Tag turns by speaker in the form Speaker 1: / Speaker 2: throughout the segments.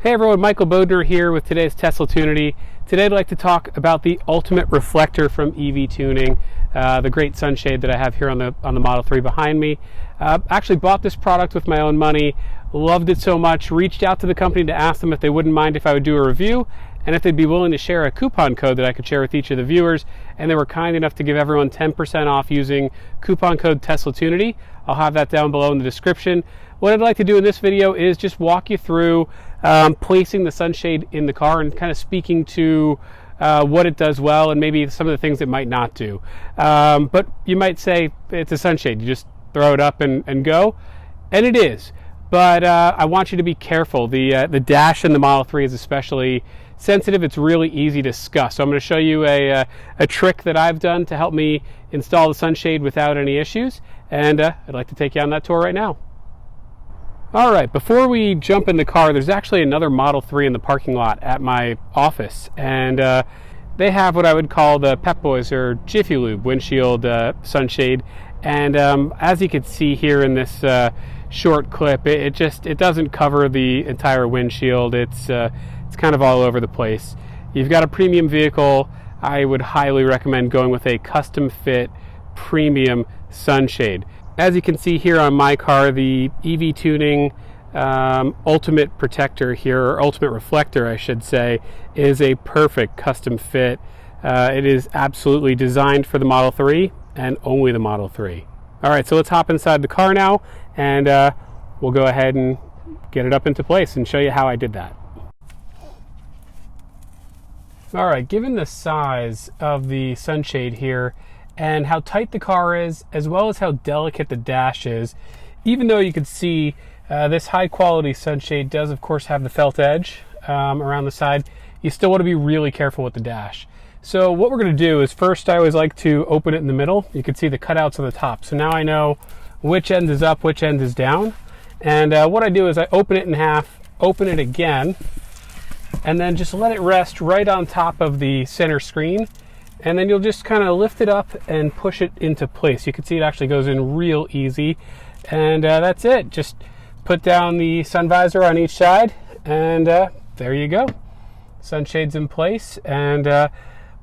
Speaker 1: Hey everyone, Michael Bodner here with today's Tesla Tunity. Today I'd like to talk about the ultimate reflector from EV Tuning, the great sunshade that I have here on the Model 3 behind me. Actually bought this product with my own money, loved it so much, reached out to the company to ask them if they wouldn't mind if I would do a review and if they'd be willing to share a coupon code that I could share with each of the viewers, and they were kind enough to give everyone 10% off using coupon code Tesla Tunity. I'll have that down below in the description. What I'd like to do in this video is just walk you through placing the sunshade in the car and kind of speaking to what it does well and maybe some of the things it might not do. But you might say it's a sunshade, you just throw it up and go, and it is. But I want you to be careful. The dash in the Model 3 is especially sensitive. It's really easy to scuff. So I'm going to show you a trick that I've done to help me install the sunshade without any issues, and I'd like to take you on that tour right now. All right, before we jump in the car, there's actually another Model 3 in the parking lot at my office, and they have what I would call the Pep Boys or Jiffy Lube windshield sunshade. And as you can see here in this short clip, it doesn't cover the entire windshield. It's kind of all over the place. You've got a premium vehicle. I would highly recommend going with a custom fit premium sunshade. As you can see here on my car, the EV Tuning Ultimate Protector here, or Ultimate Reflector I should say, is a perfect custom fit. It is absolutely designed for the Model 3 and only the Model 3. All right, so let's hop inside the car now, and we'll go ahead and get it up into place and show you how I did that. All right, given the size of the sunshade here and how tight the car is, as well as how delicate the dash is, even though you can see this high quality sunshade does of course have the felt edge around the side, you still want to be really careful with the dash. So what we're going to do is, first I always like to open it in the middle. You can see the cutouts on the top. So now I know which end is up, which end is down. And what I do is I open it in half, open it again, and then just let it rest right on top of the center screen. And then you'll just kind of lift it up and push it into place. You can see it actually goes in real easy. And that's it. Just put down the sun visor on each side, and there you go. Sunshade's in place. And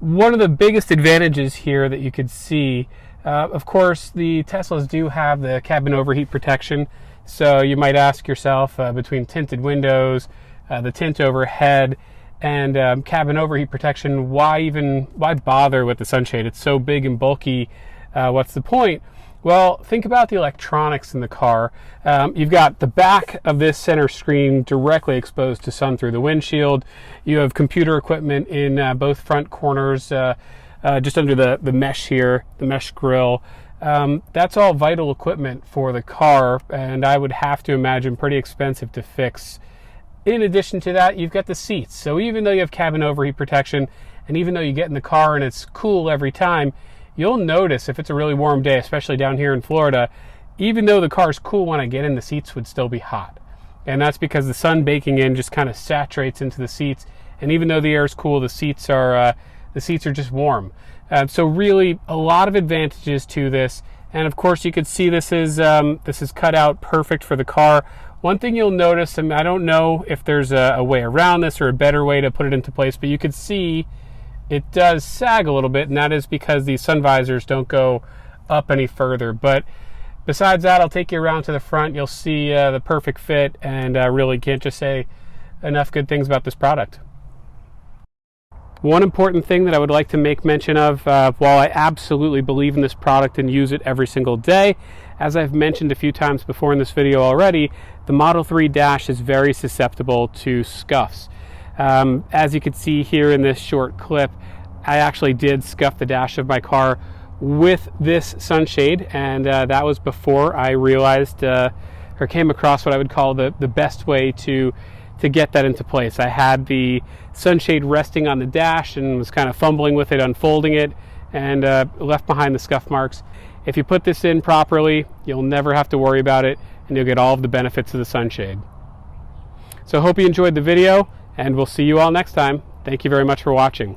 Speaker 1: one of the biggest advantages here that you could see, of course, the Teslas do have the cabin overheat protection. So you might ask yourself, between tinted windows, the tint overhead, and cabin overheat protection, why bother with the sunshade? It's so big and bulky. What's the point? Well, think about the electronics in the car. You've got the back of this center screen directly exposed to sun through the windshield. You have computer equipment in both front corners, just under the mesh here, the mesh grille. That's all vital equipment for the car, and I would have to imagine pretty expensive to fix. In addition to that, you've got the seats. So even though you have cabin overheat protection, and even though you get in the car and it's cool every time, you'll notice if it's a really warm day, especially down here in Florida, even though the car's cool, when I get in, the seats would still be hot. And that's because the sun baking in just kind of saturates into the seats. And even though the air is cool, the seats are just warm. So really a lot of advantages to this. And of course you could see this is cut out perfect for the car. One thing you'll notice, and I don't know if there's a way around this or a better way to put it into place, but you could see it does sag a little bit, and that is because these sun visors don't go up any further. But besides that, I'll take you around to the front. You'll see the perfect fit, and really can't just say enough good things about this product. One important thing that I would like to make mention of, while I absolutely believe in this product and use it every single day, as I've mentioned a few times before in this video already, the Model 3 dash is very susceptible to scuffs. As you can see here in this short clip, I actually did scuff the dash of my car with this sunshade, and that was before I realized or came across what I would call the best way to get that into place. I had the sunshade resting on the dash and was kind of fumbling with it, unfolding it, and left behind the scuff marks. If you put this in properly, you'll never have to worry about it, and you'll get all of the benefits of the sunshade. So I hope you enjoyed the video, and we'll see you all next time. Thank you very much for watching.